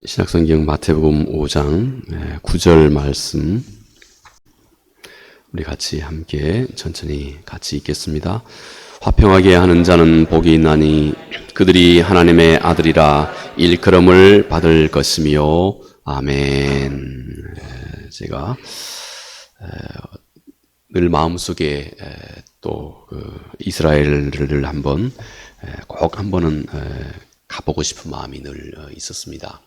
신약성경 마태복음 5장 9절 말씀 우리 같이 함께 천천히 같이 읽겠습니다. 화평하게 하는 자는 복이 있나니 그들이 하나님의 아들이라 일컬음을 받을 것이며 아멘. 제가 늘 마음속에 또 이스라엘을 한번 꼭 한번은 가보고 싶은 마음이 늘 있었습니다.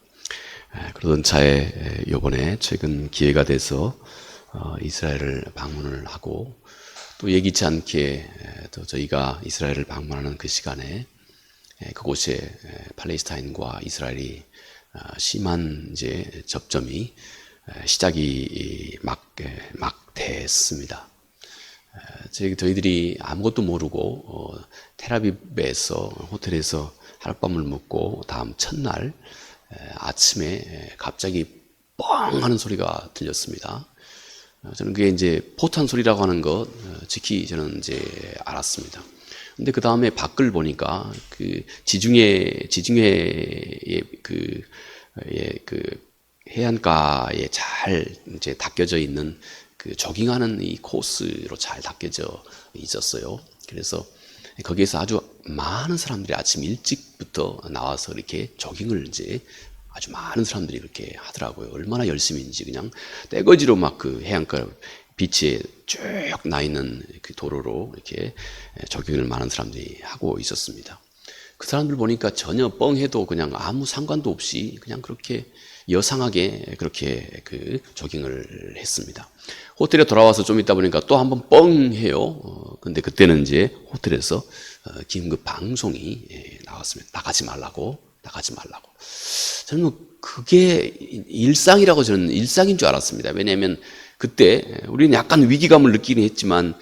그러던 차에 이번에 최근 기회가 돼서 이스라엘을 방문을 하고 또 예기치 않게 또 저희가 이스라엘을 방문하는 그 시간에 그곳에 팔레스타인과 이스라엘이 심한 이제 접점이 시작이 막 됐습니다. 저희들이 아무것도 모르고 텔아비브에서 호텔에서 하룻밤을 묵고 다음 첫날 아침에 갑자기 뻥 하는 소리가 들렸습니다. 저는 그게 이제 포탄 소리라고 하는 것 즉히 저는 이제 알았습니다. 근데 그 다음에 밖을 보니까 그 지중해의 그 해안가에 잘 이제 닦여져 있는 그 조깅하는 이 코스로 잘 닦여져 있었어요. 그래서 거기에서 아주 많은 사람들이 아침 일찍부터 나와서 이렇게 조깅을 이제 아주 많은 사람들이 그렇게 하더라고요. 얼마나 열심인지 그냥 떼거지로 막 그 해안가 비치에 쭉 나 있는 그 도로로 이렇게 조깅을 많은 사람들이 하고 있었습니다. 그 사람들 보니까 전혀 뻥해도 그냥 아무 상관도 없이 그냥 그렇게 여상하게 그렇게 그 조깅을 했습니다. 호텔에 돌아와서 좀 있다 보니까 또 한번 뻥해요. 근데 그때는 이제 호텔에서 긴급 방송이 나왔습니다. 나가지 말라고. 저는 그게 일상이라고 저는 일상인 줄 알았습니다. 왜냐하면 그때 우리는 약간 위기감을 느끼긴 했지만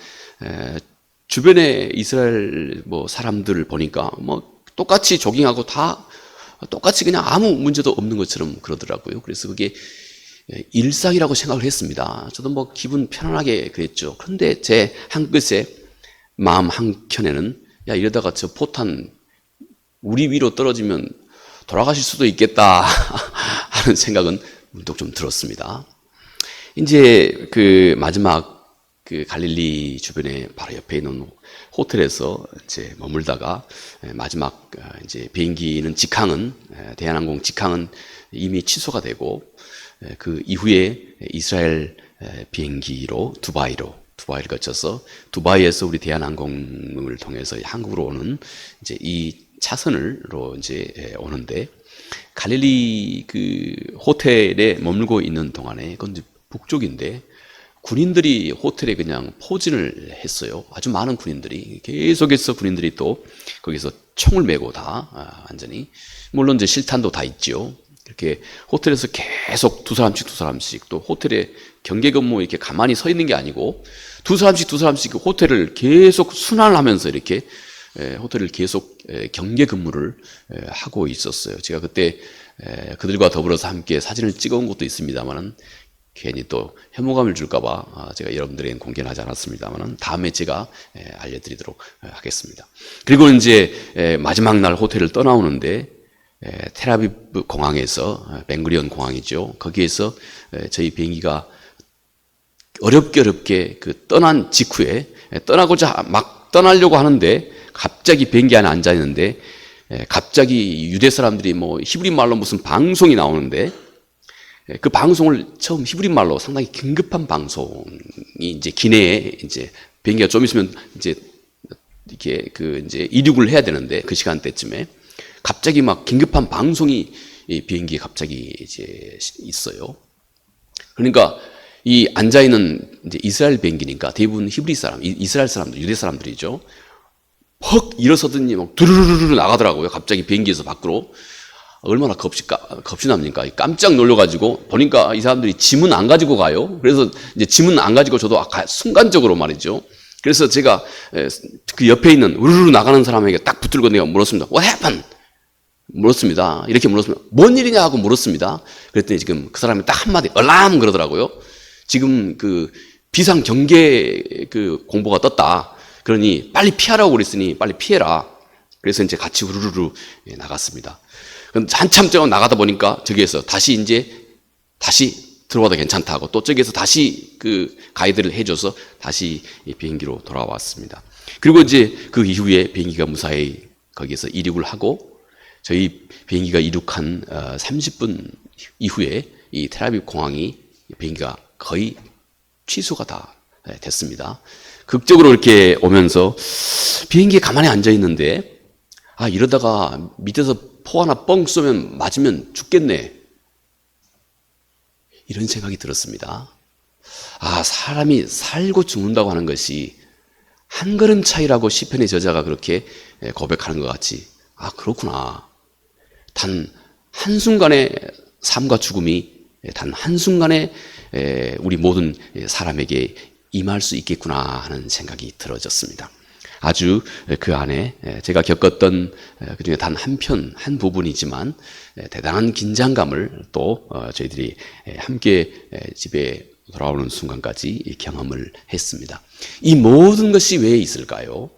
주변에 이스라엘 뭐 사람들을 보니까 뭐 똑같이 조깅하고 다 똑같이 그냥 아무 문제도 없는 것처럼 그러더라고요. 그래서 그게 일상이라고 생각을 했습니다. 저도 뭐 기분 편안하게 그랬죠. 그런데 제 한 끝에 마음 한켠에는 야 이러다가 저 포탄 우리 위로 떨어지면 돌아가실 수도 있겠다 하는 생각은 문득 좀 들었습니다. 이제 그 마지막 그 갈릴리 주변에 바로 옆에 있는 호텔에서 이제 머물다가 마지막 이제 비행기는 직항은 대한항공 직항은 이미 취소가 되고 그 이후에 이스라엘 비행기로 두바이를 거쳐서 두바이에서 우리 대한항공을 통해서 한국으로 오는 이제 이 차선으로 이제 오는데 갈릴리 그 호텔에 머물고 있는 동안에 그건 이제 북쪽인데 군인들이 호텔에 그냥 포진을 했어요. 아주 많은 군인들이 계속해서 군인들이 또 거기서 총을 메고 다 완전히 물론 이제 실탄도 다 있죠. 이렇게 호텔에서 계속 두 사람씩 또 호텔에 경계 근무 이렇게 가만히 서 있는 게 아니고 두 사람씩 호텔을 계속 순환을 하면서 이렇게 호텔을 계속 경계 근무를 하고 있었어요. 제가 그때 그들과 더불어서 함께 사진을 찍어온 것도 있습니다만은 괜히 또 혐오감을 줄까봐 제가 여러분들에겐 공개는 하지 않았습니다만은 다음에 제가 알려드리도록 하겠습니다. 그리고 이제 마지막 날 호텔을 떠나오는데 텔아비브 공항에서 벤구리온 공항이죠. 거기에서 저희 비행기가 어렵게 그 떠난 직후에 떠나고자 막 떠나려고 하는데 갑자기 비행기 안에 앉아 있는데 갑자기 유대 사람들이 뭐 히브리 말로 무슨 방송이 나오는데 그 방송을 처음 히브리 말로 상당히 긴급한 방송이 이제 기내에 이제 비행기가 좀 있으면 이제 이렇게 그 이제 이륙을 해야 되는데 그 시간대쯤에 갑자기 막 긴급한 방송이 이 비행기에 갑자기 이제 있어요. 그러니까 이 앉아 있는 이제 이스라엘 비행기니까 대부분 히브리 사람, 이스라엘 사람들, 유대 사람들이죠. 퍽 일어서더니 막 두루루루 나가더라고요. 갑자기 비행기에서 밖으로. 얼마나 겁신합니까? 깜짝 놀려가지고 보니까 이 사람들이 짐은 안 가지고 가요. 그래서 이제 짐은 안 가지고 저도 순간적으로 말이죠. 그래서 제가 그 옆에 있는 우르르 나가는 사람에게 딱 붙들고 내가 물었습니다. What happened? 물었습니다. 이렇게 물었습니다. 뭔 일이냐 하고 물었습니다. 그랬더니 지금 그 사람이 딱 한마디 얼람 그러더라고요. 지금 그 비상 경계 그 공보가 떴다. 그러니 빨리 피하라고 그랬으니 빨리 피해라. 그래서 이제 같이 우르르 나갔습니다. 그럼 한참 저 나가다 보니까 저기에서 다시 들어와도 괜찮다 하고 또 저기에서 다시 그 가이드를 해줘서 다시 비행기로 돌아왔습니다. 그리고 이제 그 이후에 비행기가 무사히 거기에서 이륙을 하고 저희 비행기가 이륙한 30분 이후에 이 텔아비브 공항이 비행기가 거의 취소가 다 됐습니다. 극적으로 이렇게 오면서 비행기에 가만히 앉아 있는데 이러다가 밑에서 포 하나 뻥 쏘면 맞으면 죽겠네. 이런 생각이 들었습니다. 사람이 살고 죽는다고 하는 것이 한 걸음 차이라고 시편의 저자가 그렇게 고백하는 것 같이 그렇구나. 단 한순간의 삶과 죽음이 단 한순간에 우리 모든 사람에게 임할 수 있겠구나 하는 생각이 들어졌습니다. 아주 그 안에 제가 겪었던 그중에 단 한 부분이지만 대단한 긴장감을 또 저희들이 함께 집에 돌아오는 순간까지 경험을 했습니다. 이 모든 것이 왜 있을까요?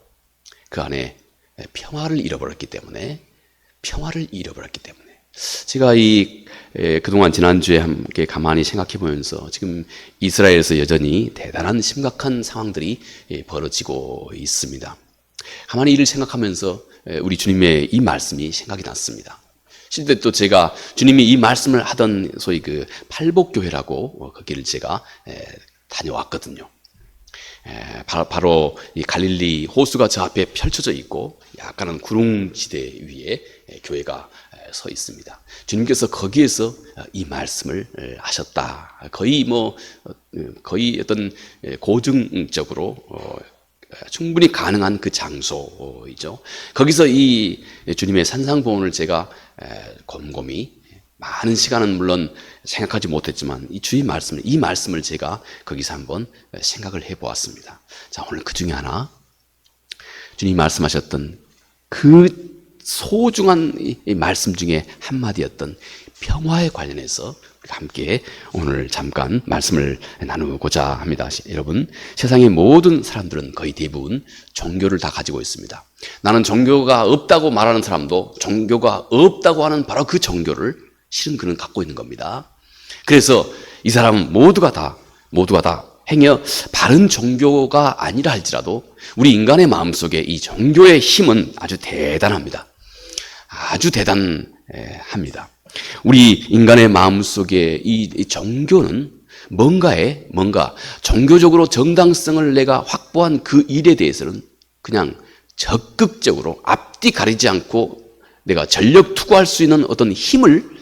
그 안에 평화를 잃어버렸기 때문에 제가 그동안 지난주에 함께 가만히 생각해 보면서 지금 이스라엘에서 여전히 대단한 심각한 상황들이 벌어지고 있습니다. 가만히 이를 생각하면서 우리 주님의 이 말씀이 생각이 났습니다. 실제 또 제가 주님이 이 말씀을 하던 소위 그 팔복교회라고 거기를 제가 다녀왔거든요. 바로 이 갈릴리 호수가 저 앞에 펼쳐져 있고 약간은 구릉지대 위에 교회가 서 있습니다. 주님께서 거기에서 이 말씀을 하셨다. 거의 어떤 고증적으로 충분히 가능한 그 장소이죠. 거기서 이 주님의 산상보훈을 제가 곰곰이 많은 시간은 물론 생각하지 못했지만 이 말씀을 제가 거기서 한번 생각을 해보았습니다. 자, 오늘 그 중에 하나 주님이 말씀하셨던 그 소중한 이 말씀 중에 한마디였던 평화에 관련해서 함께 오늘 잠깐 말씀을 나누고자 합니다. 여러분, 세상의 모든 사람들은 거의 대부분 종교를 다 가지고 있습니다. 나는 종교가 없다고 말하는 사람도 종교가 없다고 하는 바로 그 종교를 실은 그는 갖고 있는 겁니다. 그래서 이 사람은 모두가 다 행여 바른 종교가 아니라 할지라도 우리 인간의 마음속에 이 종교의 힘은 아주 대단합니다. 아주 대단합니다. 우리 인간의 마음속에 이 종교는 뭔가 종교적으로 정당성을 내가 확보한 그 일에 대해서는 그냥 적극적으로 앞뒤 가리지 않고 내가 전력 투구할 수 있는 어떤 힘을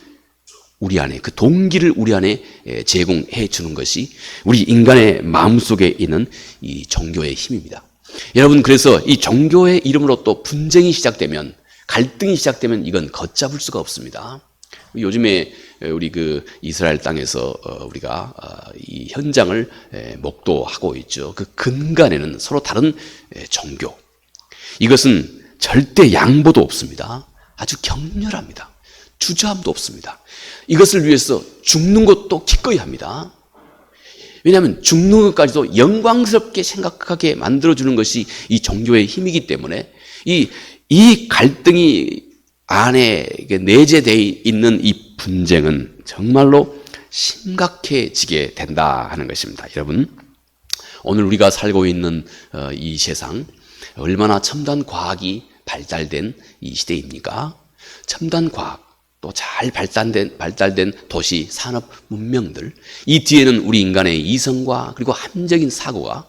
우리 안에, 그 동기를 우리 안에 제공해 주는 것이 우리 인간의 마음속에 있는 이 종교의 힘입니다. 여러분, 그래서 이 종교의 이름으로 또 분쟁이 시작되면, 갈등이 시작되면 이건 걷잡을 수가 없습니다. 요즘에 우리 그 이스라엘 땅에서 우리가 이 현장을 목도하고 있죠. 그 근간에는 서로 다른 종교. 이것은 절대 양보도 없습니다. 아주 격렬합니다. 주저함도 없습니다. 이것을 위해서 죽는 것도 기꺼이 합니다. 왜냐하면 죽는 것까지도 영광스럽게 생각하게 만들어주는 것이 이 종교의 힘이기 때문에 이 갈등이 안에 내재되어 있는 이 분쟁은 정말로 심각해지게 된다 하는 것입니다. 여러분, 오늘 우리가 살고 있는 이 세상 얼마나 첨단 과학이 발달된 이 시대입니까? 첨단 과학, 또 잘 발달된 도시, 산업 문명들, 이 뒤에는 우리 인간의 이성과 합리적인 사고가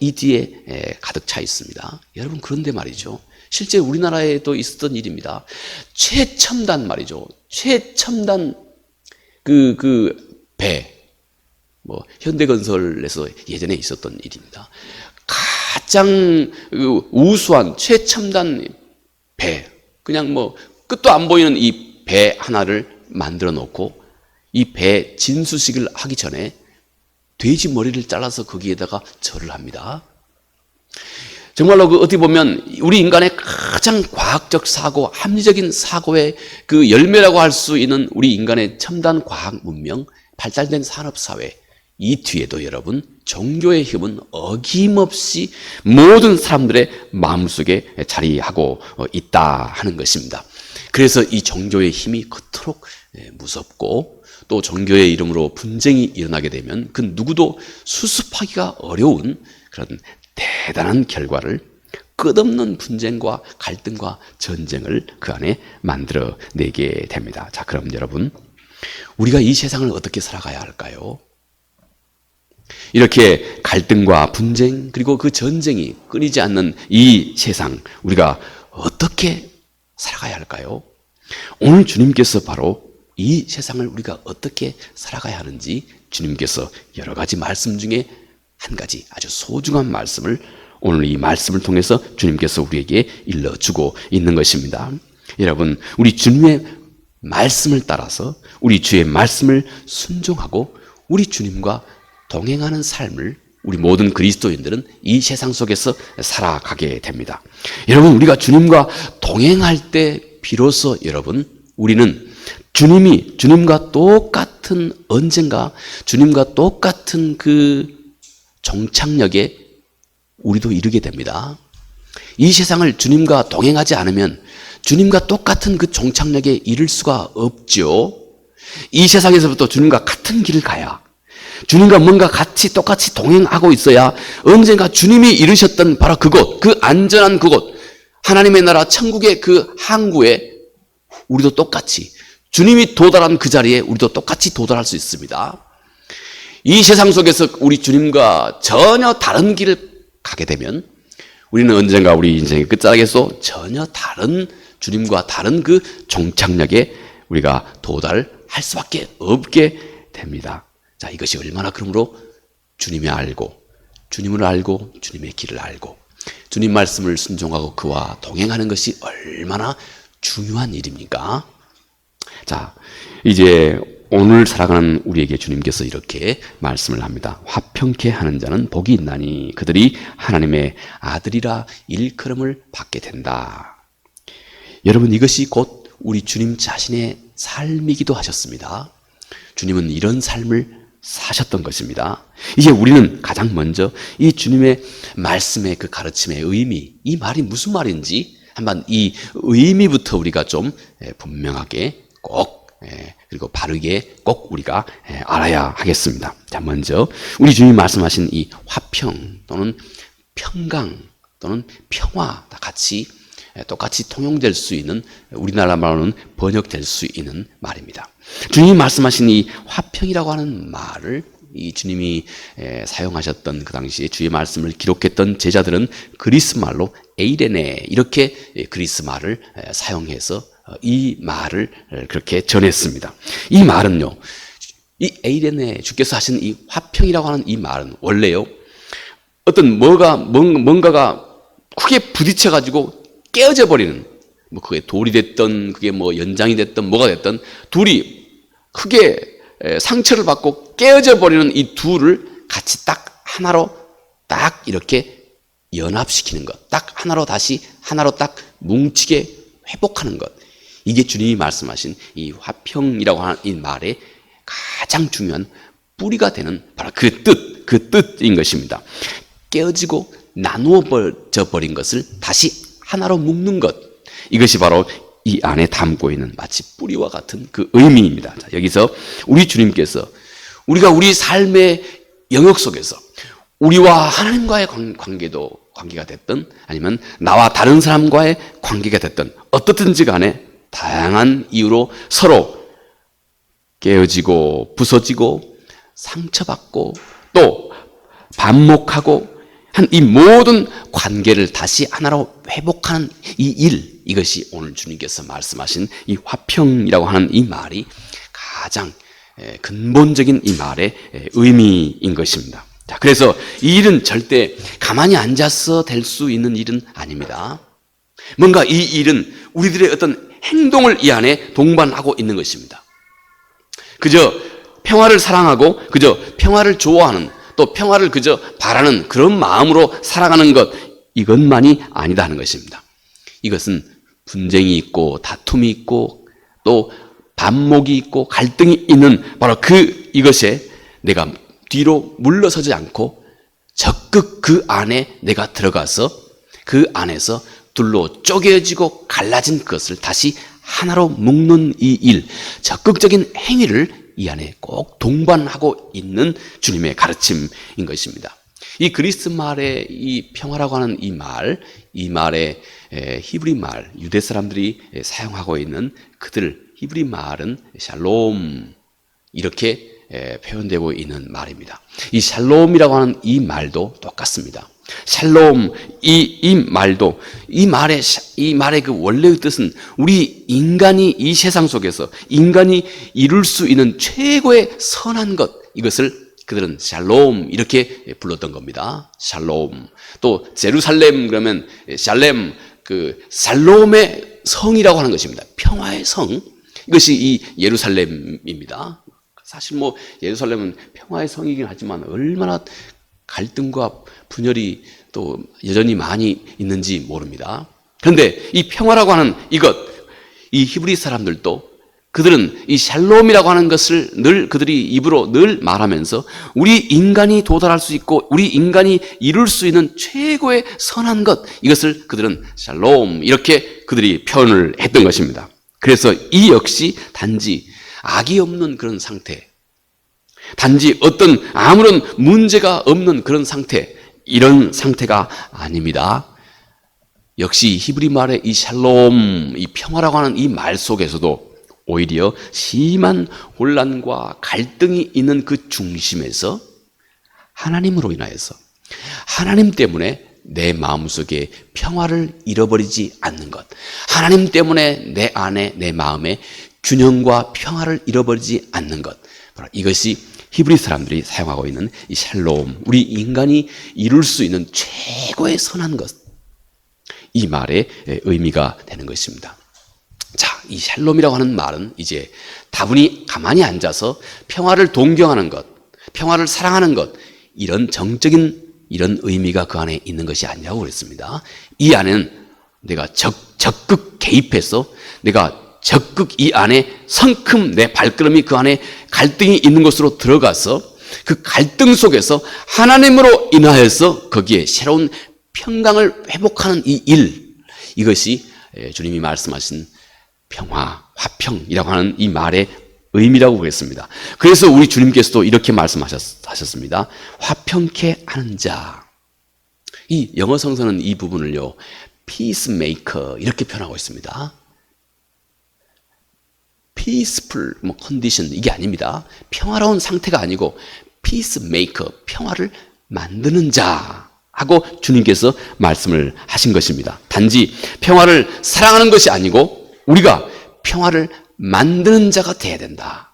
이 뒤에 가득 차 있습니다. 여러분, 그런데 말이죠, 실제 우리나라에도 있었던 일입니다. 최첨단 말이죠. 최첨단 배, 현대건설에서 예전에 있었던 일입니다. 가장 우수한 최첨단 배, 그냥 끝도 안 보이는 이 배 하나를 만들어 놓고 이 배 진수식을 하기 전에 돼지 머리를 잘라서 거기에다가 절을 합니다. 정말로 어떻게 보면 우리 인간의 가장 과학적 사고, 합리적인 사고의 그 열매라고 할 수 있는 우리 인간의 첨단 과학 문명, 발달된 산업사회, 이 뒤에도 여러분 종교의 힘은 어김없이 모든 사람들의 마음속에 자리하고 있다 하는 것입니다. 그래서 이 종교의 힘이 그토록 무섭고 또 종교의 이름으로 분쟁이 일어나게 되면 그 누구도 수습하기가 어려운 그런 대단한 결과를 끝없는 분쟁과 갈등과 전쟁을 그 안에 만들어내게 됩니다. 자, 그럼 여러분 우리가 이 세상을 어떻게 살아가야 할까요? 이렇게 갈등과 분쟁 그리고 그 전쟁이 끊이지 않는 이 세상 우리가 어떻게 살아가야 할까요? 오늘 주님께서 바로 이 세상을 우리가 어떻게 살아가야 하는지 주님께서 여러 가지 말씀 중에 한 가지 아주 소중한 말씀을 오늘 이 말씀을 통해서 주님께서 우리에게 일러주고 있는 것입니다. 여러분, 우리 주님의 말씀을 따라서 우리 주의 말씀을 순종하고 우리 주님과 동행하는 삶을 우리 모든 그리스도인들은 이 세상 속에서 살아가게 됩니다. 여러분, 우리가 주님과 동행할 때 비로소 여러분 우리는 주님과 똑같은 언젠가 주님과 똑같은 그 종착역에 우리도 이르게 됩니다. 이 세상을 주님과 동행하지 않으면 주님과 똑같은 그 종착역에 이를 수가 없죠. 이 세상에서부터 주님과 같은 길을 가야 주님과 뭔가 똑같이 동행하고 있어야 언젠가 주님이 이루셨던 바로 그곳, 그 안전한 그곳, 하나님의 나라 천국의 그 항구에 우리도 똑같이 주님이 도달한 그 자리에 우리도 똑같이 도달할 수 있습니다. 이 세상 속에서 우리 주님과 전혀 다른 길을 가게 되면 우리는 언젠가 우리 인생의 끝자락에서 전혀 다른 주님과 다른 그 종착역에 우리가 도달할 수밖에 없게 됩니다. 자, 이것이 얼마나 그러므로 주님을 알고 주님의 길을 알고 주님 말씀을 순종하고 그와 동행하는 것이 얼마나 중요한 일입니까? 자, 이제 오늘 살아가는 우리에게 주님께서 이렇게 말씀을 합니다. 화평케 하는 자는 복이 있나니 그들이 하나님의 아들이라 일컬음을 받게 된다. 여러분, 이것이 곧 우리 주님 자신의 삶이기도 하셨습니다. 주님은 이런 삶을 사셨던 것입니다. 이제 우리는 가장 먼저 이 주님의 말씀의 그 가르침의 의미, 이 말이 무슨 말인지 한번 이 의미부터 우리가 좀 분명하게 꼭 그리고 바르게 꼭 우리가 알아야 하겠습니다. 자, 먼저 우리 주님이 말씀하신 이 화평 또는 평강 또는 평화 다 같이 똑같이 통용될 수 있는 우리나라 말로는 번역될 수 있는 말입니다. 주님이 말씀하신 이 화평이라고 하는 말을 이 주님이 사용하셨던 그 당시에 주의 말씀을 기록했던 제자들은 그리스 말로 에이레네 이렇게 그리스 말을 사용해서 이 말을 그렇게 전했습니다. 이 말은요, 이 에이레네 주께서 하신 이 화평이라고 하는 이 말은 원래요 어떤 뭔가가 크게 부딪혀 가지고 깨어져 버리는 뭐 그게 돌이 됐던 그게 뭐 연장이 됐던 뭐가 됐던 둘이 크게 상처를 받고 깨어져 버리는 이 둘을 같이 딱 하나로 딱 이렇게 연합시키는 것, 딱 하나로 다시 하나로 딱 뭉치게 회복하는 것, 이게 주님이 말씀하신 이 화평이라고 하는 이 말의 가장 중요한 뿌리가 되는 바로 그 뜻인 것입니다. 깨어지고 나누어져 버린 것을 다시 하나로 묶는 것, 이것이 바로 이 안에 담고 있는 마치 뿌리와 같은 그 의미입니다. 자, 여기서 우리 주님께서 우리가 우리 삶의 영역 속에서 우리와 하나님과의 관계가 됐든 아니면 나와 다른 사람과의 관계가 됐든 어떻든지 간에 다양한 이유로 서로 깨어지고 부서지고 상처받고 또 반목하고 한 이 모든 관계를 다시 하나로 회복하는 이 일, 이것이 오늘 주님께서 말씀하신 이 화평이라고 하는 이 말이 가장 근본적인 이 말의 의미인 것입니다. 자, 그래서 이 일은 절대 가만히 앉아서 될 수 있는 일은 아닙니다. 뭔가 이 일은 우리들의 어떤 행동을 이 안에 동반하고 있는 것입니다. 그저 평화를 사랑하고 그저 평화를 좋아하는 또 평화를 그저 바라는 그런 마음으로 살아가는 것, 이것만이 아니다 하는 것입니다. 이것은 분쟁이 있고 다툼이 있고 또 반목이 있고 갈등이 있는 바로 이것에 내가 뒤로 물러서지 않고 적극 그 안에 내가 들어가서 그 안에서 둘로 쪼개지고 갈라진 것을 다시 하나로 묶는 이 일, 적극적인 행위를 이 안에 꼭 동반하고 있는 주님의 가르침인 것입니다. 이 그리스 말의 이 평화라고 하는 이 말의 히브리 말, 유대 사람들이 사용하고 있는 그들 히브리 말은 샬롬 이렇게 표현되고 있는 말입니다. 이 샬롬이라고 하는 이 말도 똑같습니다. 샬롬 이 말도 이 말의 그 원래의 뜻은 우리 인간이 이 세상 속에서 인간이 이룰 수 있는 최고의 선한 것, 이것을 그들은 샬롬 이렇게 불렀던 겁니다. 샬롬. 또 제루살렘 그러면 샬렘, 그 살롬의 성이라고 하는 것입니다. 평화의 성. 이것이 이 예루살렘입니다. 사실 뭐 예루살렘은 평화의 성이긴 하지만 얼마나 갈등과 분열이 또 여전히 많이 있는지 모릅니다. 그런데 이 평화라고 하는 이것, 이 히브리 사람들도 그들은 이 샬롬이라고 하는 것을 늘 그들이 입으로 늘 말하면서 우리 인간이 도달할 수 있고 우리 인간이 이룰 수 있는 최고의 선한 것, 이것을 그들은 샬롬 이렇게 그들이 표현을 했던 것입니다. 그래서 이 역시 단지 악이 없는 그런 상태, 단지 어떤 아무런 문제가 없는 그런 상태, 이런 상태가 아닙니다. 역시 히브리 말의 이 샬롬, 이 평화라고 하는 이 말 속에서도 오히려 심한 혼란과 갈등이 있는 그 중심에서 하나님으로 인하여서 하나님 때문에 내 마음속에 평화를 잃어버리지 않는 것, 하나님 때문에 내 안에 내 마음에 균형과 평화를 잃어버리지 않는 것, 바로 이것이 히브리 사람들이 사용하고 있는 이 샬롬, 우리 인간이 이룰 수 있는 최고의 선한 것, 이 말의 의미가 되는 것입니다. 자, 이 샬롬이라고 하는 말은 이제 다분히 가만히 앉아서 평화를 동경하는 것, 평화를 사랑하는 것, 이런 정적인 이런 의미가 그 안에 있는 것이 아니라고 그랬습니다. 이 안에는 내가 적극 개입해서 내가 적극 이 안에 성큼 내 발걸음이 그 안에 갈등이 있는 곳으로 들어가서 그 갈등 속에서 하나님으로 인하여서 거기에 새로운 평강을 회복하는 이 일, 이것이 주님이 말씀하신 평화, 화평이라고 하는 이 말의 의미라고 보겠습니다. 그래서 우리 주님께서도 이렇게 말씀하셨습니다. 화평케 하는 자. 이 영어 성서는 이 부분을요, peacemaker 이렇게 표현하고 있습니다. peaceful condition 이게 아닙니다. 평화로운 상태가 아니고 peacemaker, 평화를 만드는 자 하고 주님께서 말씀을 하신 것입니다. 단지 평화를 사랑하는 것이 아니고 우리가 평화를 만드는 자가 돼야 된다.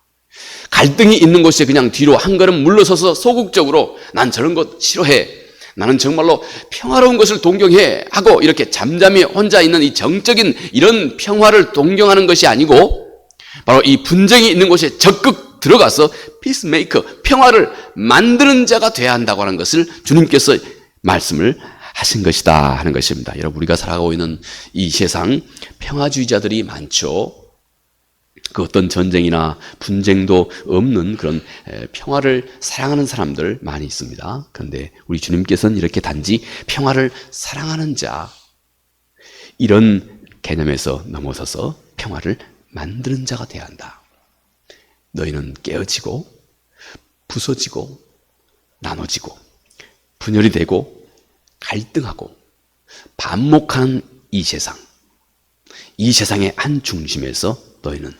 갈등이 있는 곳에 그냥 뒤로 한 걸음 물러서서 소극적으로 난 저런 것 싫어해, 나는 정말로 평화로운 것을 동경해 하고 이렇게 잠잠히 혼자 있는 이 정적인 이런 평화를 동경하는 것이 아니고 바로 이 분쟁이 있는 곳에 적극 들어가서 피스메이커, 평화를 만드는 자가 돼야 한다고 하는 것을 주님께서 말씀을 하신 것이다 하는 것입니다. 여러분, 우리가 살아가고 있는 이 세상 평화주의자들이 많죠. 그 어떤 전쟁이나 분쟁도 없는 그런 평화를 사랑하는 사람들 많이 있습니다. 그런데 우리 주님께서는 이렇게 단지 평화를 사랑하는 자, 이런 개념에서 넘어서서 평화를 만드는 자가 돼야 한다. 너희는 깨어지고 부서지고 나눠지고 분열이 되고 갈등하고 반목하는 이 세상, 이 세상의 한 중심에서 너희는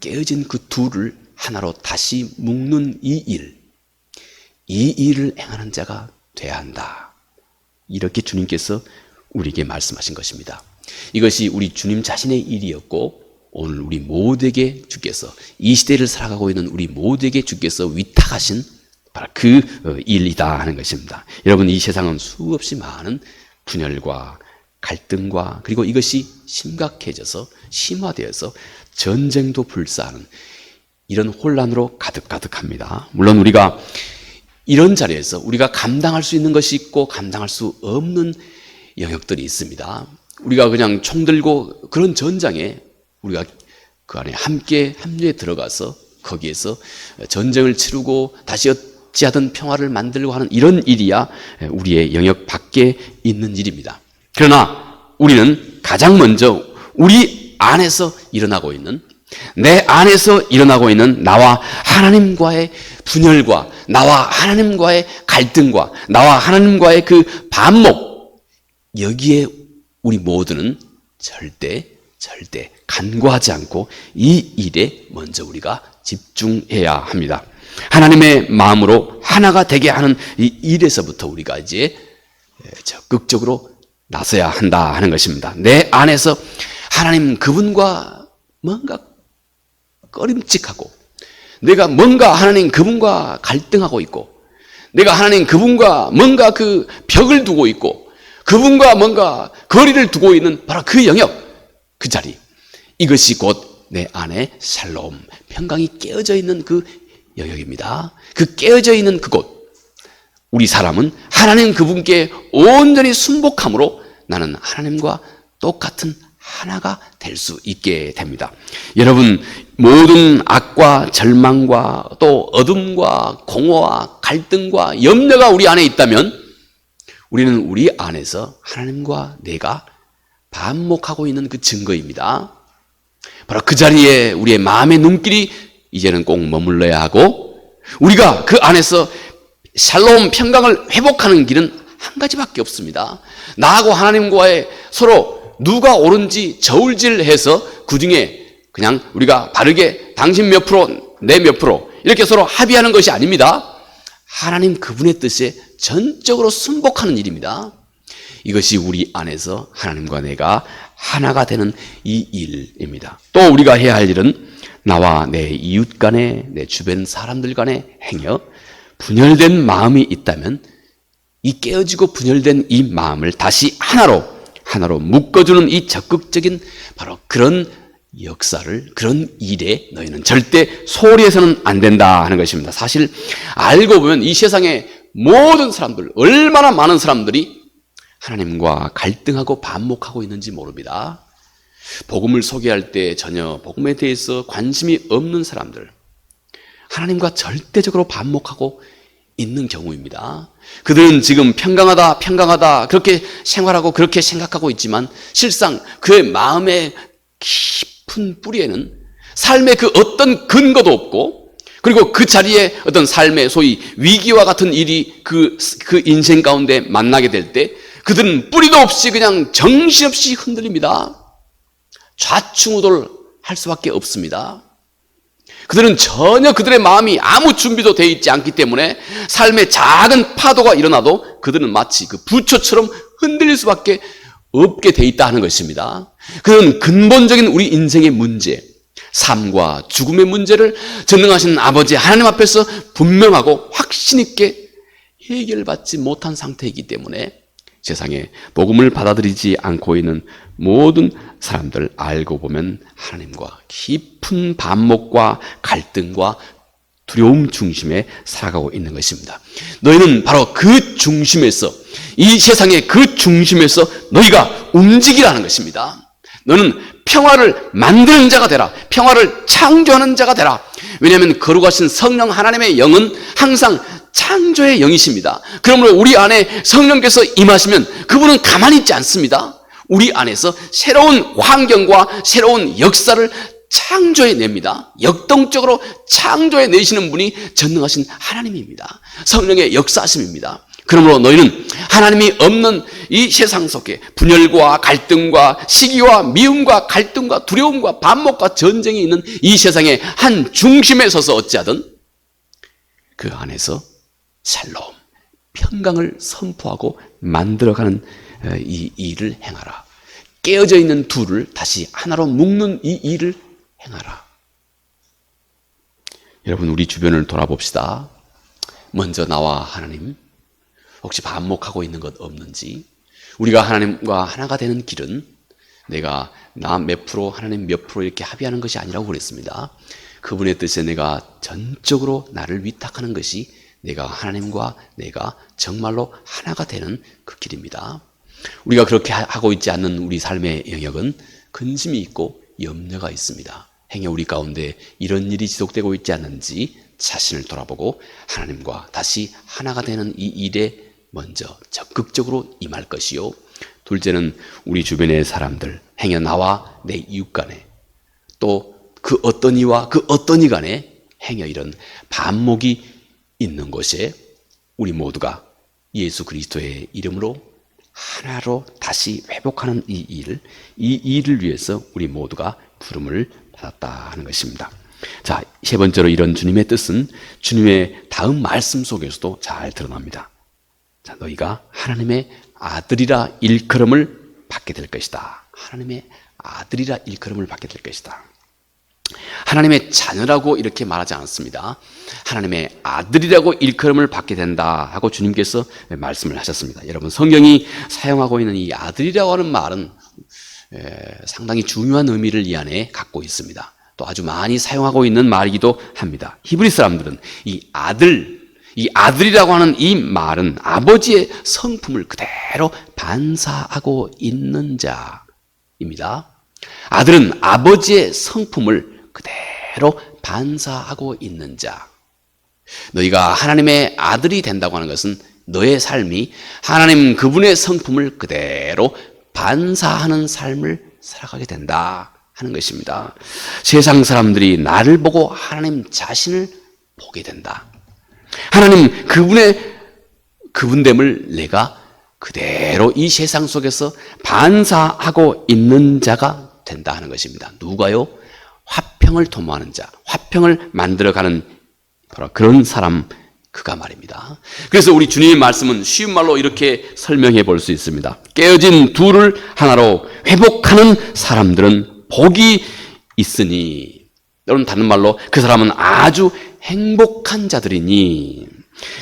깨어진 그 둘을 하나로 다시 묶는 이 일을 행하는 자가 돼야 한다. 이렇게 주님께서 우리에게 말씀하신 것입니다. 이것이 우리 주님 자신의 일이었고 오늘 우리 모두에게 주께서, 이 시대를 살아가고 있는 우리 모두에게 주께서 위탁하신 바로 그 일이다 하는 것입니다. 여러분, 이 세상은 수없이 많은 분열과 갈등과 그리고 이것이 심각해져서 심화되어서 전쟁도 불사하는 이런 혼란으로 가득합니다. 물론 우리가 이런 자리에서 우리가 감당할 수 있는 것이 있고 감당할 수 없는 영역들이 있습니다. 우리가 그냥 총 들고 그런 전장에 우리가 그 안에 함께 합류해 들어가서 거기에서 전쟁을 치르고 다시 어찌하든 평화를 만들고 하는 이런 일이야 우리의 영역 밖에 있는 일입니다. 그러나 우리는 가장 먼저 우리 안에서 일어나고 있는, 내 안에서 일어나고 있는 나와 하나님과의 분열과 나와 하나님과의 갈등과 나와 하나님과의 그 반목, 여기에 우리 모두는 절대 간과하지 않고 이 일에 먼저 우리가 집중해야 합니다. 하나님의 마음으로 하나가 되게 하는 이 일에서부터 우리가 이제 적극적으로 나서야 한다 하는 것입니다. 내 안에서 하나님 그분과 뭔가 꺼림칙하고, 내가 뭔가 하나님 그분과 갈등하고 있고, 내가 하나님 그분과 뭔가 그 벽을 두고 있고, 그분과 뭔가 거리를 두고 있는 바로 그 영역, 그 자리, 이것이 곧 내 안에 샬롬, 평강이 깨어져 있는 그 영역입니다. 그 깨어져 있는 그곳, 우리 사람은 하나님 그분께 온전히 순복함으로 나는 하나님과 똑같은 하나가 될 수 있게 됩니다. 여러분, 모든 악과 절망과 또 어둠과 공허와 갈등과 염려가 우리 안에 있다면 우리는 우리 안에서 하나님과 내가 반목하고 있는 그 증거입니다. 바로 그 자리에 우리의 마음의 눈길이 이제는 꼭 머물러야 하고, 우리가 그 안에서 샬롬 평강을 회복하는 길은 한 가지밖에 없습니다. 나하고 하나님과의 서로 누가 옳은지 저울질해서 그 중에 그냥 우리가 바르게 당신 몇 프로 내 몇 프로 이렇게 서로 합의하는 것이 아닙니다. 하나님 그분의 뜻에 전적으로 순복하는 일입니다. 이것이 우리 안에서 하나님과 내가 하나가 되는 이 일입니다. 또 우리가 해야 할 일은 나와 내 이웃 간에, 내 주변 사람들 간에 행여 분열된 마음이 있다면 이 깨어지고 분열된 이 마음을 다시 하나로 묶어주는 이 적극적인 바로 그런 역사를, 그런 일에 너희는 절대 소홀히 해서는 안 된다 하는 것입니다. 사실 알고 보면 이 세상의 모든 사람들, 얼마나 많은 사람들이 하나님과 갈등하고 반목하고 있는지 모릅니다. 복음을 소개할 때 전혀 복음에 대해서 관심이 없는 사람들, 하나님과 절대적으로 반목하고 있는 경우입니다. 그들은 지금 평강하다 그렇게 생활하고 그렇게 생각하고 있지만 실상 그의 마음의 깊은 뿌리에는 삶의 그 어떤 근거도 없고, 그리고 그 자리에 어떤 삶의 소위 위기와 같은 일이 그 인생 가운데 만나게 될 때 그들은 뿌리도 없이 그냥 정신없이 흔들립니다. 좌충우돌할 수밖에 없습니다. 그들은 전혀 그들의 마음이 아무 준비도 되어 있지 않기 때문에 삶의 작은 파도가 일어나도 그들은 마치 그 부초처럼 흔들릴 수밖에 없게 되어 있다 하는 것입니다. 그런 근본적인 우리 인생의 문제, 삶과 죽음의 문제를 전능하신 아버지 하나님 앞에서 분명하고 확신 있게 해결받지 못한 상태이기 때문에 세상에 복음을 받아들이지 않고 있는 모든 사람들, 알고 보면 하나님과 깊은 반목과 갈등과 두려움 중심에 살아가고 있는 것입니다. 너희는 바로 그 중심에서, 이 세상의 그 중심에서 너희가 움직이라는 것입니다. 너는 평화를 만드는 자가 되라. 평화를 창조하는 자가 되라. 왜냐하면 거룩하신 성령 하나님의 영은 항상 창조의 영이십니다. 그러므로 우리 안에 성령께서 임하시면 그분은 가만히 있지 않습니다. 우리 안에서 새로운 환경과 새로운 역사를 창조해 냅니다. 역동적으로 창조해 내시는 분이 전능하신 하나님입니다. 성령의 역사심입니다. 그러므로 너희는 하나님이 없는 이 세상 속에 분열과 갈등과 시기와 미움과 갈등과 두려움과 반목과 전쟁이 있는 이 세상의 한 중심에 서서 어찌하든 그 안에서 샬롬, 평강을 선포하고 만들어가는 이 일을 행하라. 깨어져 있는 둘을 다시 하나로 묶는 이 일을 행하라. 여러분, 우리 주변을 돌아봅시다. 먼저 나와 하나님, 혹시 반목하고 있는 것 없는지. 우리가 하나님과 하나가 되는 길은 내가 나 몇 프로, 하나님 몇 프로 이렇게 합의하는 것이 아니라고 그랬습니다. 그분의 뜻에 내가 전적으로 나를 위탁하는 것이 내가 하나님과 내가 정말로 하나가 되는 그 길입니다. 우리가 그렇게 하고 있지 않는 우리 삶의 영역은 근심이 있고 염려가 있습니다. 행여 우리 가운데 이런 일이 지속되고 있지 않는지 자신을 돌아보고 하나님과 다시 하나가 되는 이 일에 먼저 적극적으로 임할 것이요. 둘째는 우리 주변의 사람들, 행여 나와 내 이웃 간에 또 그 어떤 이와 그 어떤 이 간에 행여 이런 반목이 있는 곳에 우리 모두가 예수 그리스도의 이름으로 하나로 다시 회복하는 이 일을 위해서 우리 모두가 부름을 받았다 하는 것입니다. 자, 세 번째로 이런 주님의 뜻은 주님의 다음 말씀 속에서도 잘 드러납니다. 자, 너희가 하나님의 아들이라 일컬음을 받게 될 것이다. 하나님의 아들이라 일컬음을 받게 될 것이다. 하나님의 자녀라고 이렇게 말하지 않습니다. 하나님의 아들이라고 일컬음을 받게 된다 하고 주님께서 말씀을 하셨습니다. 여러분, 성경이 사용하고 있는 이 아들이라고 하는 말은 상당히 중요한 의미를 이 안에 갖고 있습니다. 또 아주 많이 사용하고 있는 말이기도 합니다. 히브리 사람들은 이 아들이라고 하는 이 말은 아버지의 성품을 그대로 반사하고 있는 자입니다. 아들은 아버지의 성품을 그대로 반사하고 있는 자. 너희가 하나님의 아들이 된다고 하는 것은 너의 삶이 하나님 그분의 성품을 그대로 반사하는 삶을 살아가게 된다 하는 것입니다. 세상 사람들이 나를 보고 하나님 자신을 보게 된다. 하나님 그분됨을 내가 그대로 이 세상 속에서 반사하고 있는 자가 된다 하는 것입니다. 누가요? 화평을 도모하는 자, 화평을 만들어가는 바로 그런 사람, 그가 말입니다. 그래서 우리 주님의 말씀은 쉬운 말로 이렇게 설명해 볼 수 있습니다. 깨어진 둘을 하나로 회복하는 사람들은 복이 있으니, 여러분 다른 말로 그 사람은 아주 행복한 자들이니,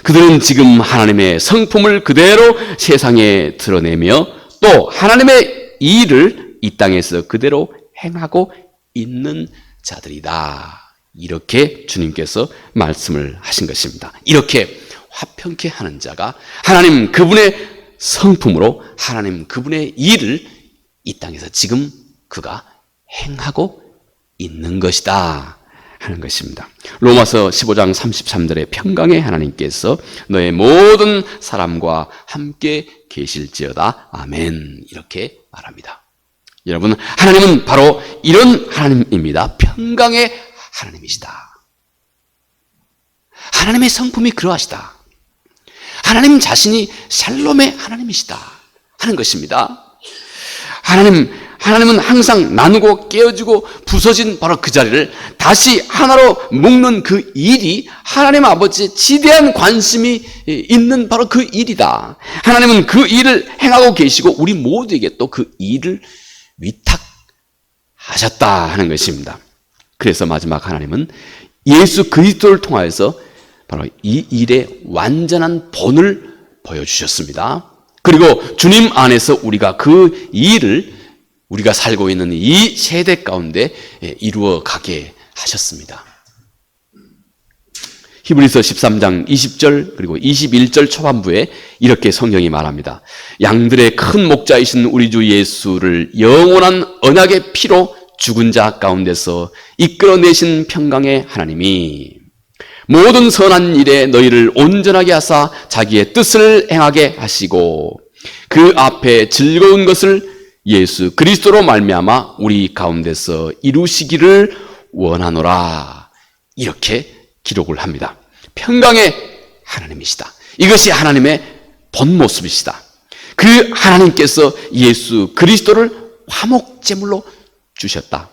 그들은 지금 하나님의 성품을 그대로 세상에 드러내며 또 하나님의 일을 이 땅에서 그대로 행하고 있는 자들이다. 이렇게 주님께서 말씀을 하신 것입니다. 이렇게 화평케 하는 자가 하나님 그분의 성품으로 하나님 그분의 일을 이 땅에서 지금 그가 행하고 있는 것이다 하는 것입니다. 로마서 15장 33절에 평강의 하나님께서 너의 모든 사람과 함께 계실지어다. 아멘. 이렇게 말합니다. 여러분, 하나님은 바로 이런 하나님입니다. 평강의 하나님이시다. 하나님의 성품이 그러하시다. 하나님 자신이 샬롬의 하나님이시다 하는 것입니다. 하나님은 항상 나누고 깨어지고 부서진 바로 그 자리를 다시 하나로 묶는 그 일이 하나님 아버지의 지대한 관심이 있는 바로 그 일이다. 하나님은 그 일을 행하고 계시고 우리 모두에게 또 그 일을 위탁하셨다 하는 것입니다. 그래서 마지막 하나님은 예수 그리스도를 통하여서 바로 이 일의 완전한 본을 보여주셨습니다. 그리고 주님 안에서 우리가 그 일을 우리가 살고 있는 이 세대 가운데 이루어 가게 하셨습니다. 히브리서 13장 20절 그리고 21절 초반부에 이렇게 성경이 말합니다. 양들의 큰 목자이신 우리 주 예수를 영원한 언약의 피로 죽은 자 가운데서 이끌어내신 평강의 하나님이 모든 선한 일에 너희를 온전하게 하사 자기의 뜻을 행하게 하시고 그 앞에 즐거운 것을 예수 그리스도로 말미암아 우리 가운데서 이루시기를 원하노라. 이렇게 기록을 합니다. 평강의 하나님이시다. 이것이 하나님의 본 모습이시다. 그 하나님께서 예수 그리스도를 화목제물로 주셨다.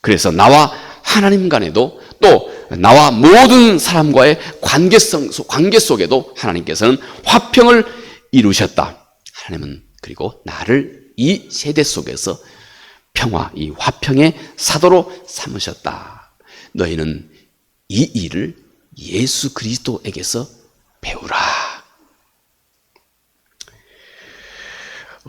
그래서 나와 하나님 간에도 또 나와 모든 사람과의 관계 속에도 하나님께서는 화평을 이루셨다. 하나님은 그리고 나를 이 세대 속에서 평화, 이 화평의 사도로 삼으셨다. 너희는 이 일을 예수 그리스도에게서 배우라.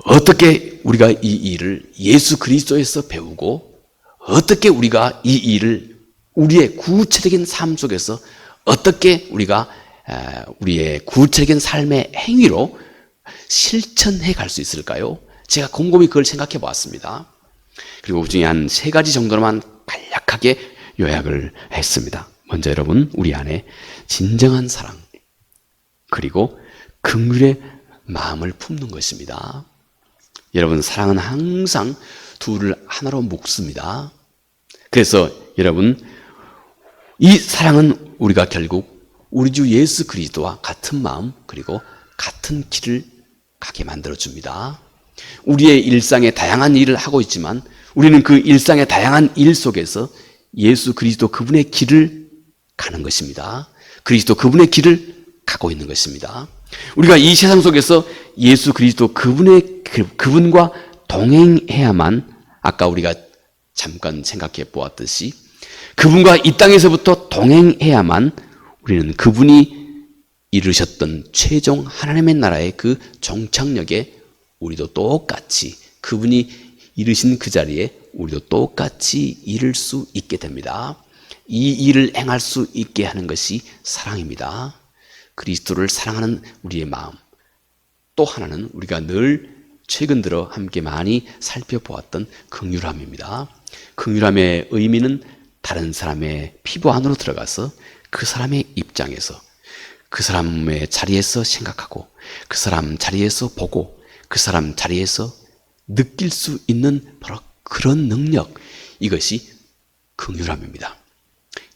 어떻게 우리가 이 일을 예수 그리스도에서 배우고 어떻게 우리가 이 일을 우리의 구체적인 삶 속에서 어떻게 우리가 우리의 구체적인 삶의 행위로 실천해 갈 수 있을까요? 제가 곰곰이 그걸 생각해 보았습니다. 그리고 그 중에 한 3가지 정도로만 간략하게 요약을 했습니다. 먼저 여러분, 우리 안에 진정한 사랑, 그리고 긍휼의 마음을 품는 것입니다. 여러분, 사랑은 항상 둘을 하나로 묶습니다. 그래서 여러분, 이 사랑은 우리가 결국 우리 주 예수 그리스도와 같은 마음, 그리고 같은 길을 가게 만들어줍니다. 우리의 일상에 다양한 일을 하고 있지만 우리는 그 일상의 다양한 일 속에서 예수 그리스도 그분의 길을 가는 것입니다. 그리스도 그분의 길을 가고 있는 것입니다. 우리가 이 세상 속에서 예수 그리스도 그분과 동행해야만, 아까 우리가 잠깐 생각해 보았듯이 그분과 이 땅에서부터 동행해야만 우리는 그분이 이루셨던 최종 하나님의 나라의 그 종착역에 우리도 똑같이, 그분이 이루신 그 자리에 우리도 똑같이 이룰 수 있게 됩니다. 이 일을 행할 수 있게 하는 것이 사랑입니다. 그리스도를 사랑하는 우리의 마음. 또 하나는 우리가 늘 최근 들어 함께 많이 살펴보았던 긍휼함입니다. 긍휼함의 의미는 다른 사람의 피부 안으로 들어가서 그 사람의 입장에서, 그 사람의 자리에서 생각하고, 그 사람 자리에서 보고, 그 사람 자리에서 느낄 수 있는 바로 그런 능력, 이것이 긍휼함입니다.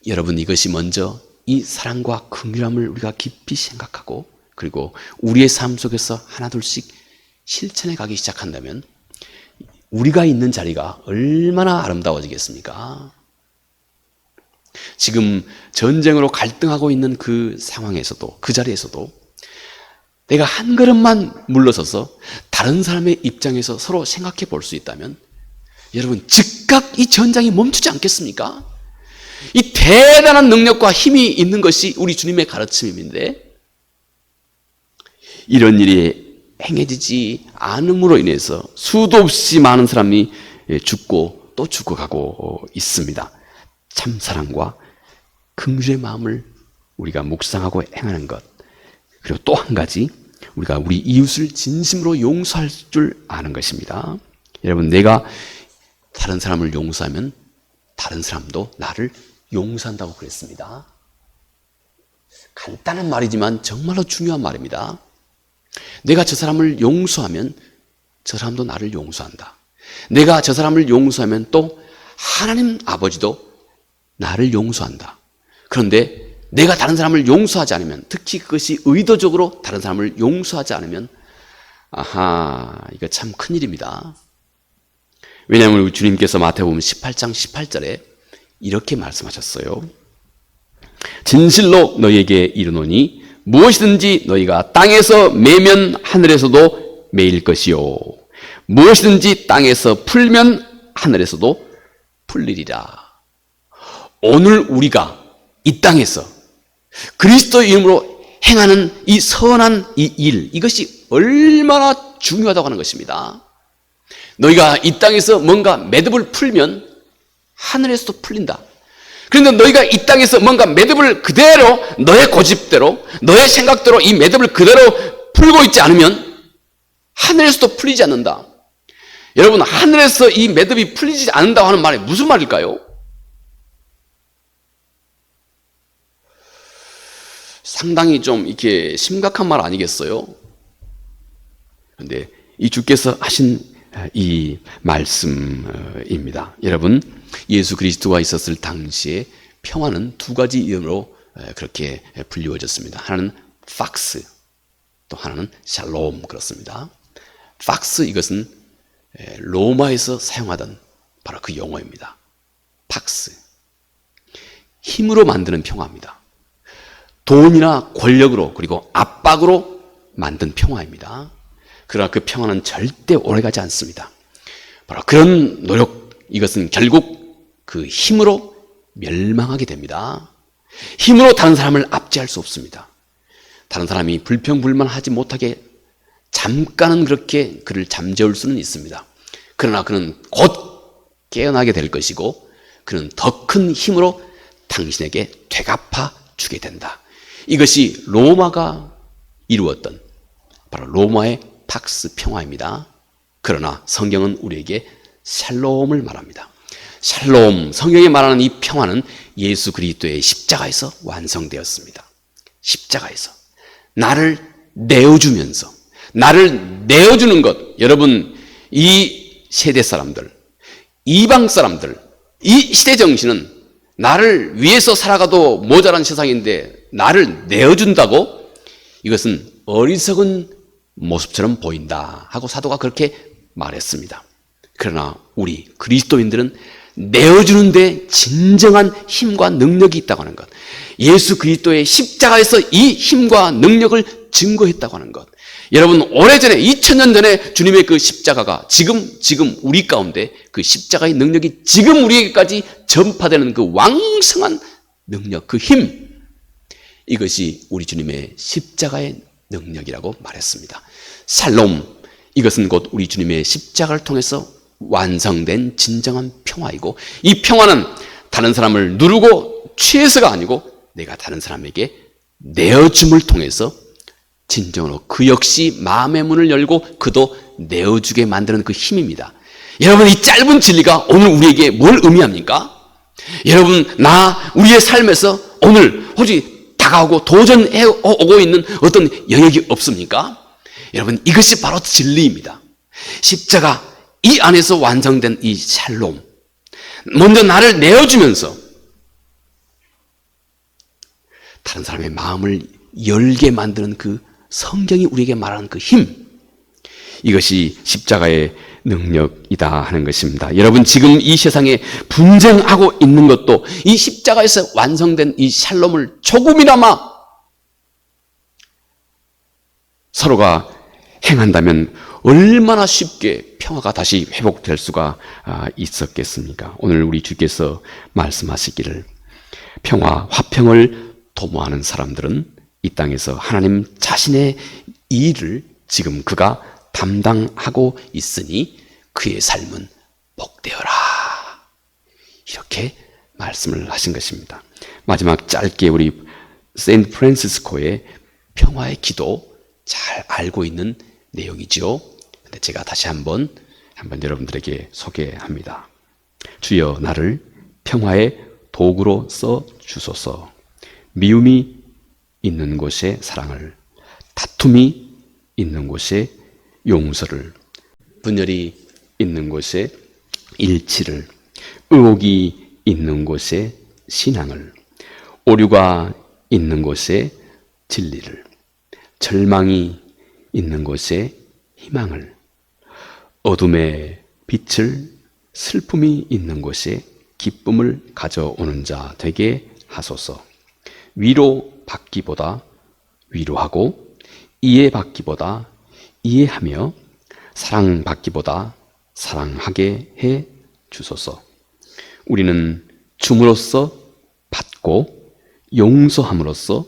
여러분, 이것이 먼저 이 사랑과 긍휼함을 우리가 깊이 생각하고, 그리고 우리의 삶 속에서 하나둘씩 실천해 가기 시작한다면 우리가 있는 자리가 얼마나 아름다워지겠습니까? 지금 전쟁으로 갈등하고 있는 그 상황에서도, 그 자리에서도 내가 한 걸음만 물러서서 다른 사람의 입장에서 서로 생각해 볼 수 있다면 여러분, 즉각 이 전장이 멈추지 않겠습니까? 이 대단한 능력과 힘이 있는 것이 우리 주님의 가르침인데, 이런 일이 행해지지 않음으로 인해서 수도 없이 많은 사람이 죽고 또 죽어가고 있습니다. 참 사랑과 긍휼의 마음을 우리가 묵상하고 행하는 것, 그리고 또 한 가지, 우리가 우리 이웃을 진심으로 용서할 줄 아는 것입니다. 여러분, 내가 다른 사람을 용서하면 다른 사람도 나를 용서한다고 그랬습니다. 간단한 말이지만 정말로 중요한 말입니다. 내가 저 사람을 용서하면 저 사람도 나를 용서한다. 내가 저 사람을 용서하면 또 하나님 아버지도 나를 용서한다. 그런데 내가 다른 사람을 용서하지 않으면, 특히 그것이 의도적으로 다른 사람을 용서하지 않으면, 이거 참 큰일입니다. 왜냐하면 우리 주님께서 마태복음 18장 18절에 이렇게 말씀하셨어요. 진실로 너희에게 이르노니 무엇이든지 너희가 땅에서 매면 하늘에서도 매일 것이요, 무엇이든지 땅에서 풀면 하늘에서도 풀리리라. 오늘 우리가 이 땅에서 그리스도 이름으로 행하는 이 선한 이 일, 이것이 얼마나 중요하다고 하는 것입니다. 너희가 이 땅에서 뭔가 매듭을 풀면 하늘에서도 풀린다. 그런데 너희가 이 땅에서 뭔가 매듭을 그대로 너의 고집대로, 너의 생각대로 이 매듭을 그대로 풀고 있지 않으면 하늘에서도 풀리지 않는다. 여러분, 하늘에서 이 매듭이 풀리지 않는다고 하는 말이 무슨 말일까요? 상당히 좀 이렇게 심각한 말 아니겠어요? 그런데 이 주께서 하신 이 말씀입니다. 여러분, 예수 그리스도가 있었을 당시에 평화는 두 가지 이름으로 그렇게 불리워졌습니다. 하나는 팍스, 또 하나는 샬롬, 그렇습니다. 팍스, 이것은 로마에서 사용하던 바로 그 용어입니다. 팍스, 힘으로 만드는 평화입니다. 돈이나 권력으로, 그리고 압박으로 만든 평화입니다. 그러나 그 평화는 절대 오래가지 않습니다. 바로 그런 노력, 이것은 결국 그 힘으로 멸망하게 됩니다. 힘으로 다른 사람을 압제할 수 없습니다. 다른 사람이 불평불만하지 못하게 잠깐은 그렇게 그를 잠재울 수는 있습니다. 그러나 그는 곧 깨어나게 될 것이고, 그는 더 큰 힘으로 당신에게 되갚아 주게 된다. 이것이 로마가 이루었던 바로 로마의 팍스 평화입니다. 그러나 성경은 우리에게 샬롬을 말합니다. 샬롬, 성경이 말하는 이 평화는 예수 그리스도의 십자가에서 완성되었습니다. 십자가에서 나를 내어주면서, 나를 내어주는 것, 여러분, 이 세대 사람들, 이방 사람들, 이 시대 정신은 나를 위해서 살아가도 모자란 세상인데 나를 내어준다고? 이것은 어리석은 모습처럼 보인다 하고 사도가 그렇게 말했습니다. 그러나 우리 그리스도인들은 내어주는데 진정한 힘과 능력이 있다고 하는 것, 예수 그리스도의 십자가에서 이 힘과 능력을 증거했다고 하는 것, 여러분, 오래전에 2000년 전에 주님의 그 십자가가 지금 우리 가운데 그 십자가의 능력이 지금 우리에게까지 전파되는 그 왕성한 능력, 그 힘, 이것이 우리 주님의 십자가의 능력이라고 말했습니다. 샬롬, 이것은 곧 우리 주님의 십자가를 통해서 완성된 진정한 평화이고, 이 평화는 다른 사람을 누르고 취해서가 아니고 내가 다른 사람에게 내어줌을 통해서 진정으로 그 역시 마음의 문을 열고 그도 내어주게 만드는 그 힘입니다. 여러분, 이 짧은 진리가 오늘 우리에게 뭘 의미합니까? 여러분, 우리의 삶에서 오늘 혹시 다가오고 도전해 오고 있는 어떤 영역이 없습니까? 여러분, 이것이 바로 진리입니다. 십자가, 이 안에서 완성된 이 샬롬, 먼저 나를 내어주면서 다른 사람의 마음을 열게 만드는 그 성경이 우리에게 말하는 그 힘, 이것이 십자가의 능력이다 하는 것입니다. 여러분, 지금 이 세상에 분쟁하고 있는 것도 이 십자가에서 완성된 이 샬롬을 조금이나마 서로가 행한다면 얼마나 쉽게 평화가 다시 회복될 수가 있었겠습니까? 오늘 우리 주께서 말씀하시기를, 평화, 화평을 도모하는 사람들은 이 땅에서 하나님 자신의 일을 지금 그가 담당하고 있으니 그의 삶은 복되어라, 이렇게 말씀을 하신 것입니다. 마지막 짧게 우리 세인트 프란시스코의 평화의 기도 잘 알고 있는 내용이죠. 근데 제가 다시 한번 여러분들에게 소개합니다. 주여, 나를 평화의 도구로 써 주소서. 미움이 있는 곳에 사랑을, 다툼이 있는 곳에 용서를, 분열이 있는 곳에 일치를, 의혹이 있는 곳에 신앙을, 오류가 있는 곳에 진리를, 절망이 있는 곳에 희망을, 어둠의 빛을, 슬픔이 있는 곳에 기쁨을 가져오는 자 되게 하소서. 위로받기보다 위로하고, 이해받기보다 이해하며, 사랑받기보다 사랑하게 해 주소서. 우리는 줌으로써 받고, 용서함으로써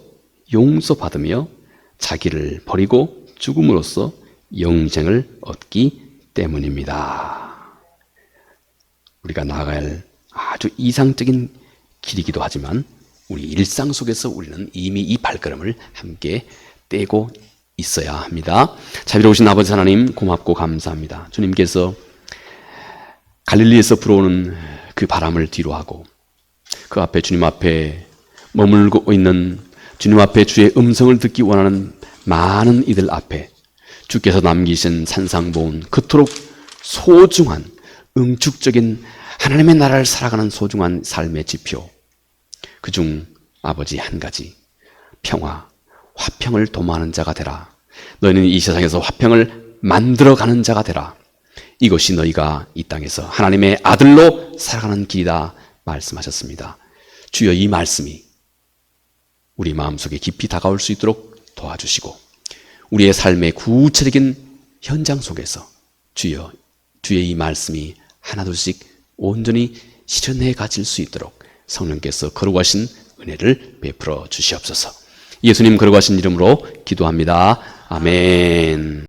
용서받으며, 자기를 버리고 죽음으로써 영생을 얻기 때문입니다. 우리가 나아갈 아주 이상적인 길이기도 하지만 우리 일상 속에서 우리는 이미 이 발걸음을 함께 떼고 있어야 합니다. 자비로우신 아버지 하나님, 고맙고 감사합니다. 주님께서 갈릴리에서 불어오는 그 바람을 뒤로하고 그 앞에, 주님 앞에 머물고 있는, 주님 앞에 주의 음성을 듣기 원하는 많은 이들 앞에 주께서 남기신 산상보훈, 그토록 소중한 응축적인 하나님의 나라를 살아가는 소중한 삶의 지표, 그중 아버지 한 가지, 평화, 화평을 도모하는 자가 되라. 너희는 이 세상에서 화평을 만들어가는 자가 되라. 이것이 너희가 이 땅에서 하나님의 아들로 살아가는 길이다 말씀하셨습니다. 주여, 이 말씀이 우리 마음속에 깊이 다가올 수 있도록 도와주시고, 우리의 삶의 구체적인 현장 속에서 주여, 주의 이 말씀이 하나둘씩 온전히 실현해 가질 수 있도록 성령께서 거룩하신 은혜를 베풀어 주시옵소서. 예수님 거룩하신 이름으로 기도합니다. 아멘.